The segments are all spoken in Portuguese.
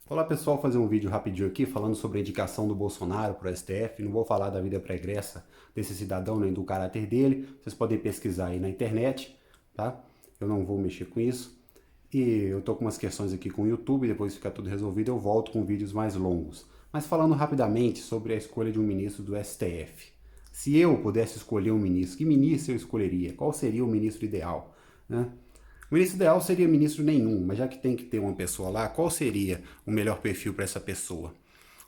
Olá pessoal, fazer um vídeo rapidinho aqui falando sobre a indicação do Bolsonaro para o STF. Não vou falar da vida pregressa desse cidadão nem do caráter dele. Vocês podem pesquisar aí na internet, tá? Eu não vou mexer com isso. E eu tô com umas questões aqui com o YouTube, depois que ficar tudo resolvido eu volto com vídeos mais longos. Mas falando rapidamente sobre a escolha de um ministro do STF. Se eu pudesse escolher um ministro, que ministro eu escolheria? Qual seria o ministro ideal, né? O ministro ideal seria ministro nenhum, mas já que tem que ter uma pessoa lá, qual seria o melhor perfil para essa pessoa?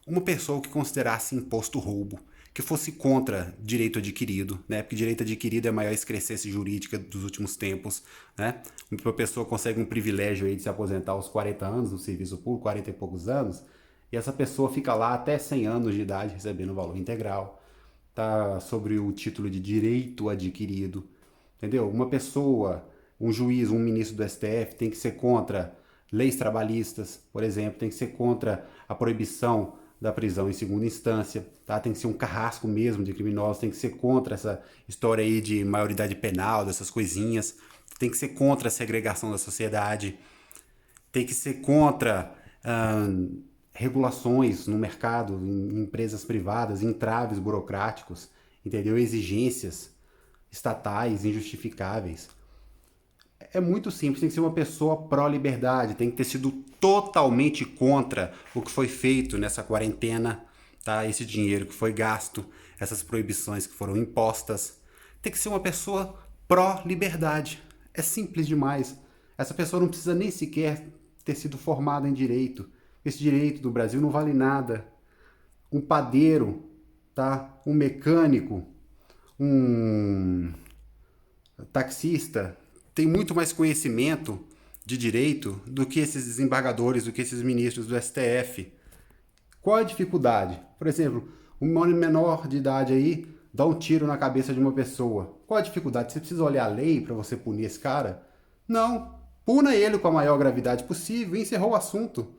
Uma pessoa que considerasse imposto roubo, que fosse contra direito adquirido, né? Porque direito adquirido é a maior excrescência jurídica dos últimos tempos, né? Uma pessoa consegue um privilégio aí de se aposentar aos 40 anos no serviço público, 40 e poucos anos, e essa pessoa fica lá até 100 anos de idade recebendo o valor integral, tá sobre o título de direito adquirido, entendeu? Uma pessoa, um juiz, um ministro do STF tem que ser contra leis trabalhistas, por exemplo, tem que ser contra a proibição da prisão em segunda instância, tá? Tem que ser um carrasco mesmo de criminosos, tem que ser contra essa história aí de maioridade penal, dessas coisinhas, tem que ser contra a segregação da sociedade, tem que ser contra regulações no mercado, em empresas privadas, entraves burocráticos, entendeu? Exigências estatais injustificáveis. É muito simples, tem que ser uma pessoa pró-liberdade, tem que ter sido totalmente contra o que foi feito nessa quarentena, tá? Esse dinheiro que foi gasto, essas proibições que foram impostas. Tem que ser uma pessoa pró-liberdade. É simples demais. Essa pessoa não precisa nem sequer ter sido formada em direito. Esse direito do Brasil não vale nada. Um padeiro, tá? Um mecânico, um taxista tem muito mais conhecimento de direito do que esses desembargadores, do que esses ministros do STF. Qual a dificuldade? Por exemplo, um menor de idade aí dá um tiro na cabeça de uma pessoa. Qual a dificuldade? Você precisa olhar a lei para você punir esse cara? Não. Puna ele com a maior gravidade possível e encerrou o assunto.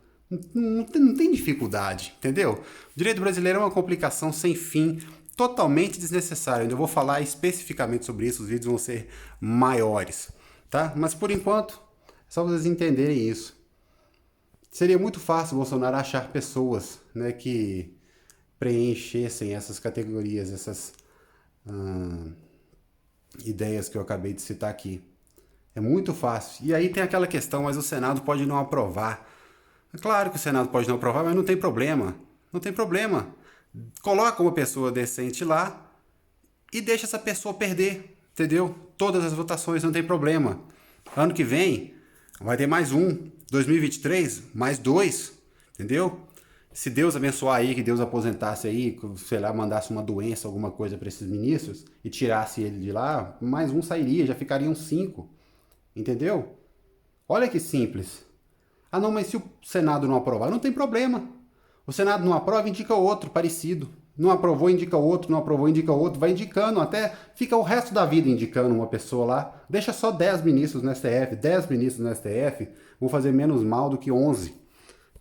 Não tem dificuldade, entendeu? O direito brasileiro é uma complicação sem fim, totalmente desnecessária. Eu vou falar especificamente sobre isso, os vídeos vão ser maiores, tá? Mas por enquanto, é só vocês entenderem isso. Seria muito fácil o Bolsonaro achar pessoas, né, que preenchessem essas categorias, essas ideias que eu acabei de citar aqui. É muito fácil. E aí tem aquela questão, mas o Senado pode não aprovar. É claro que o Senado pode não aprovar, mas não tem problema. Não tem problema. Coloca uma pessoa decente lá e deixa essa pessoa perder, entendeu? Todas as votações, não tem problema. Ano que vem vai ter mais um. 2023, mais dois, entendeu? Se Deus abençoar aí, que Deus aposentasse aí, sei lá, mandasse uma doença, alguma coisa para esses ministros e tirasse ele de lá, mais um sairia, já ficariam cinco, entendeu? Olha que simples. Ah, não, mas se o Senado não aprovar, não tem problema. O Senado não aprova, indica outro parecido. Não aprovou, indica outro, não aprovou, indica outro. Vai indicando até, fica o resto da vida indicando uma pessoa lá. Deixa só 10 ministros no STF. 10 ministros no STF vão fazer menos mal do que 11,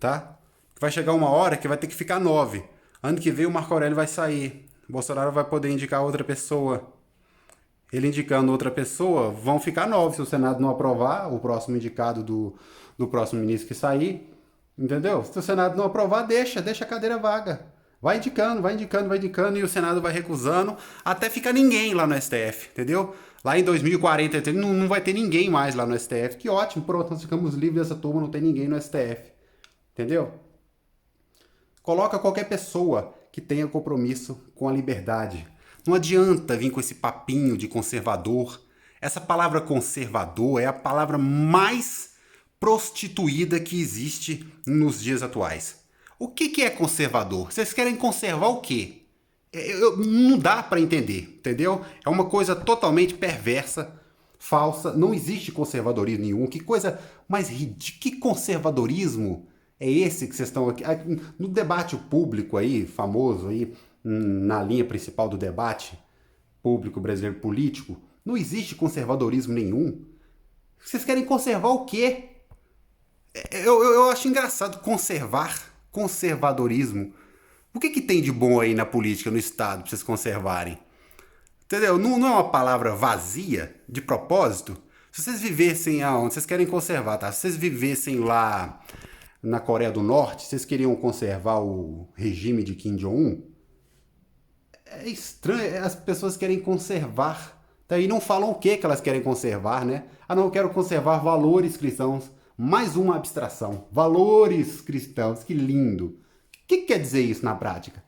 tá? Vai chegar uma hora que vai ter que ficar 9. Ano que vem o Marco Aurélio vai sair. O Bolsonaro vai poder indicar outra pessoa. Ele indicando outra pessoa, vão ficar 9 se o Senado não aprovar o próximo indicado do próximo ministro que sair. Entendeu? Se o Senado não aprovar, deixa a cadeira vaga. Vai indicando, vai indicando, vai indicando e o Senado vai recusando até ficar ninguém lá no STF, entendeu? Lá em 2040 não vai ter ninguém mais lá no STF. Que ótimo, pronto, nós ficamos livres dessa turma, não tem ninguém no STF. Entendeu? Coloca qualquer pessoa que tenha compromisso com a liberdade. Não adianta vir com esse papinho de conservador. Essa palavra conservador é a palavra mais prostituída que existe nos dias atuais. O que é conservador? Vocês querem conservar o quê? Não dá para entender, entendeu? É uma coisa totalmente perversa, falsa. Não existe conservadorismo nenhum. Que coisa mais ridícula. Que conservadorismo é esse que vocês estão aqui? No debate público aí, famoso aí, na linha principal do debate público brasileiro político, não existe conservadorismo nenhum. Vocês querem conservar o quê? Eu acho engraçado conservadorismo. O que tem de bom aí na política, no Estado, pra vocês conservarem? Entendeu? Não é uma palavra vazia, de propósito? Se vocês vivessem aonde vocês querem conservar, tá? Se vocês vivessem lá na Coreia do Norte, vocês queriam conservar o regime de Kim Jong-un? É estranho, as pessoas querem conservar. Daí não falam o que elas querem conservar, né? Ah, não, eu quero conservar valores cristãos. Mais uma abstração. Valores cristãos, que lindo. O que quer dizer isso na prática?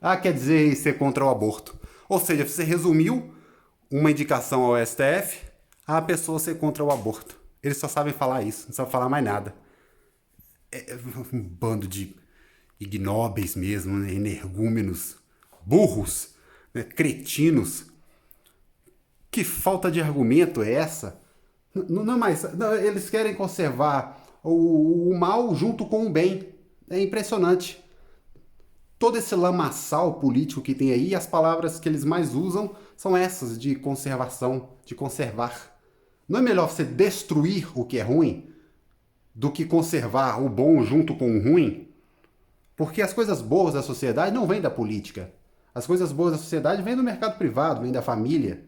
Ah, quer dizer ser contra o aborto. Ou seja, você resumiu uma indicação ao STF a pessoa ser contra o aborto. Eles só sabem falar isso, não sabem falar mais nada. É um bando de ignóbeis mesmo, né? Energúmenos, burros, né? Cretinos. Que falta de argumento é essa? Não é mais. Não, eles querem conservar o mal junto com o bem. É impressionante. Todo esse lamaçal político que tem aí, as palavras que eles mais usam são essas de conservação, de conservar. Não é melhor você destruir o que é ruim do que conservar o bom junto com o ruim? Porque as coisas boas da sociedade não vêm da política. As coisas boas da sociedade vêm do mercado privado, vêm da família.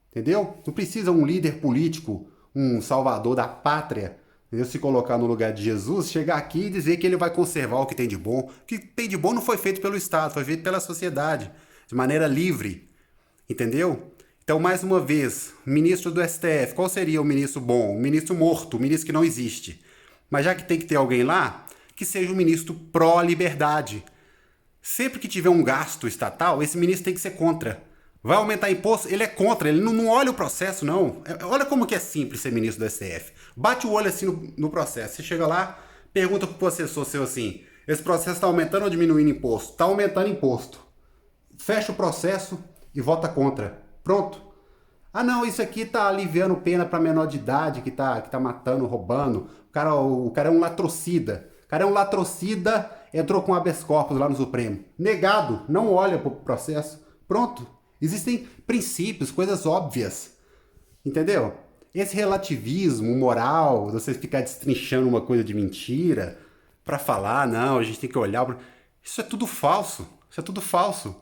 Entendeu? Não precisa um líder político, um salvador da pátria, entendeu? Se colocar no lugar de Jesus, chegar aqui e dizer que ele vai conservar o que tem de bom. O que tem de bom não foi feito pelo Estado, foi feito pela sociedade, de maneira livre. Entendeu? Então, mais uma vez, ministro do STF, qual seria o ministro bom? O ministro morto, o ministro que não existe. Mas já que tem que ter alguém lá, que seja um ministro pró-liberdade. Sempre que tiver um gasto estatal, esse ministro tem que ser contra. Vai aumentar imposto? Ele é contra, ele não olha o processo, não. Olha como que é simples ser ministro do STF. Bate o olho assim no processo. Você chega lá, pergunta pro assessor seu assim, esse processo está aumentando ou diminuindo imposto? Está aumentando imposto. Fecha o processo e vota contra. Pronto. Ah não, isso aqui tá aliviando pena para menor de idade que tá matando, roubando. O cara é um latrocida. O cara é um latrocida, entrou com habeas corpus lá no Supremo. Negado, não olha pro processo. Pronto. Existem princípios, coisas óbvias. Entendeu? Esse relativismo moral, você ficar destrinchando uma coisa de mentira para falar, não, a gente tem que olhar. Isso é tudo falso. Isso é tudo falso.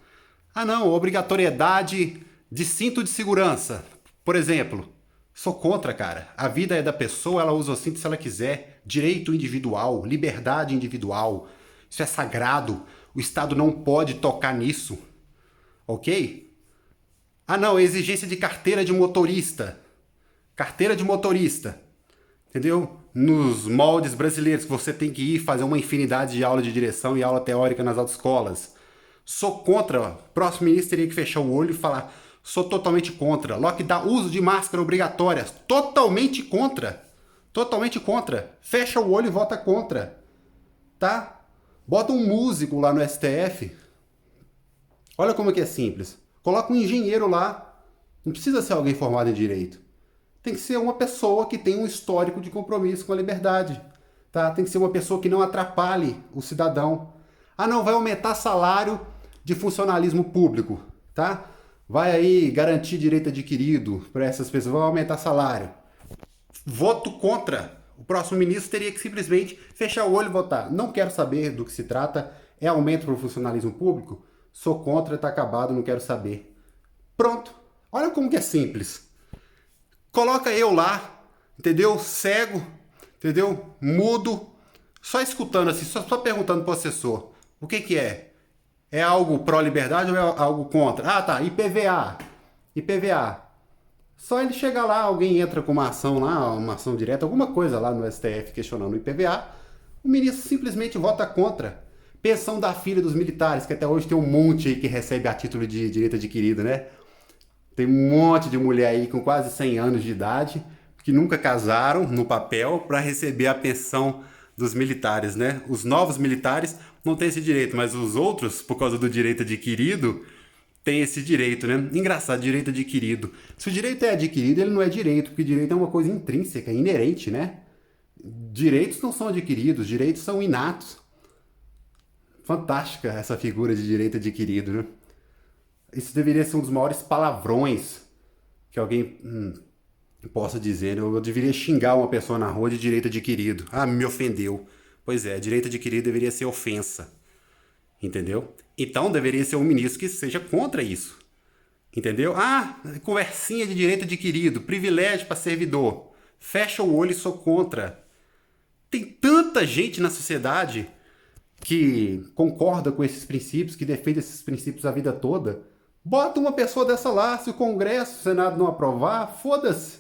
Ah, não, obrigatoriedade de cinto de segurança. Por exemplo, sou contra, cara. A vida é da pessoa, ela usa o cinto se ela quiser. Direito individual, liberdade individual. Isso é sagrado. O Estado não pode tocar nisso. Ok? Ah, não, exigência de carteira de motorista. Carteira de motorista. Entendeu? Nos moldes brasileiros, que você tem que ir fazer uma infinidade de aula de direção e aula teórica nas autoescolas. Sou contra. O próximo ministro teria que fechar o olho e falar: sou totalmente contra. Lockdown, uso de máscara obrigatória. Totalmente contra. Totalmente contra. Fecha o olho e vota contra. Tá? Bota um músico lá no STF. Olha como que é simples. Coloca um engenheiro lá. Não precisa ser alguém formado em direito. Tem que ser uma pessoa que tem um histórico de compromisso com a liberdade. Tá? Tem que ser uma pessoa que não atrapalhe o cidadão. Ah, não, vai aumentar salário de funcionalismo público. Tá? Vai aí garantir direito adquirido para essas pessoas. Vai aumentar salário. Voto contra. O próximo ministro teria que simplesmente fechar o olho e votar. Não quero saber do que se trata. É aumento para o funcionalismo público? Sou contra, tá acabado, não quero saber. Pronto. Olha como que é simples. Coloca eu lá, entendeu? Cego, entendeu? Mudo, só escutando assim, só perguntando pro assessor. O que que é? É algo pró-liberdade ou é algo contra? Ah, tá, IPVA. IPVA. Só ele chegar lá, alguém entra com uma ação lá, uma ação direta, alguma coisa lá no STF questionando o IPVA, o ministro simplesmente vota contra. Pensão da filha dos militares, que até hoje tem um monte aí que recebe a título de direito adquirido, né? Tem um monte de mulher aí com quase 100 anos de idade que nunca casaram no papel para receber a pensão dos militares, né? Os novos militares não têm esse direito, mas os outros, por causa do direito adquirido, têm esse direito, né? Engraçado, direito adquirido. Se o direito é adquirido, ele não é direito, porque direito é uma coisa intrínseca, inerente, né? Direitos não são adquiridos, direitos são inatos. Fantástica essa figura de direito adquirido, né? Isso deveria ser um dos maiores palavrões que alguém possa dizer. Eu deveria xingar uma pessoa na rua de direito adquirido. Ah, me ofendeu. Pois é, direito adquirido deveria ser ofensa. Entendeu? Então deveria ser um ministro que seja contra isso. Entendeu? Ah, conversinha de direito adquirido, privilégio para servidor. Fecha o olho e sou contra. Tem tanta gente na sociedade que concorda com esses princípios, que defende esses princípios a vida toda. Bota uma pessoa dessa lá, se o Congresso, o Senado não aprovar, foda-se.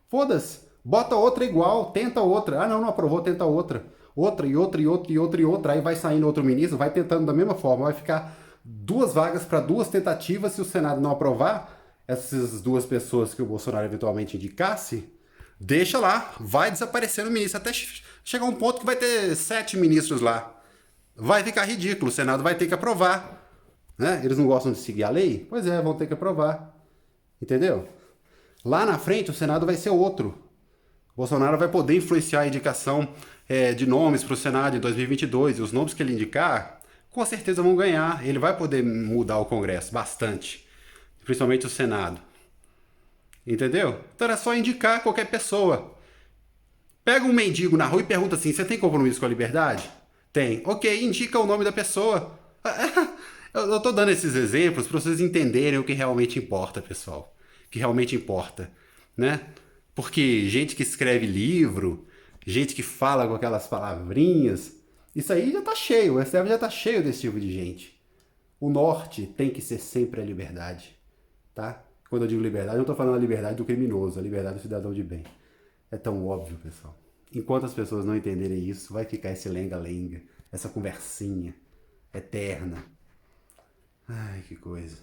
Foda-se. Bota outra igual, tenta outra. Ah, não, não aprovou, tenta outra. Outra e outra e outra e outra e outra. Aí vai saindo outro ministro, vai tentando da mesma forma. Vai ficar 2 vagas para 2 tentativas. Se o Senado não aprovar, essas 2 pessoas que o Bolsonaro eventualmente indicasse, deixa lá, vai desaparecer no ministro. Até chegar um ponto que vai ter 7 ministros lá. Vai ficar ridículo, o Senado vai ter que aprovar. Né? Eles não gostam de seguir a lei? Pois é, vão ter que aprovar. Entendeu? Lá na frente o Senado vai ser outro. Bolsonaro vai poder influenciar a indicação de nomes para o Senado em 2022 e os nomes que ele indicar, com certeza vão ganhar. Ele vai poder mudar o Congresso bastante, principalmente o Senado. Entendeu? Então era só indicar qualquer pessoa. Pega um mendigo na rua e pergunta assim: você tem compromisso com a liberdade? Tem. Ok, indica o nome da pessoa. Eu tô dando esses exemplos para vocês entenderem o que realmente importa, pessoal. O que realmente importa, né? Porque gente que escreve livro, gente que fala com aquelas palavrinhas, isso aí já tá cheio, o STF já tá cheio desse tipo de gente. O norte tem que ser sempre a liberdade, tá? Quando eu digo liberdade, eu não tô falando a liberdade do criminoso, a liberdade do cidadão de bem. É tão óbvio, pessoal. Enquanto as pessoas não entenderem isso, vai ficar esse lenga-lenga, essa conversinha eterna. Ai, que coisa.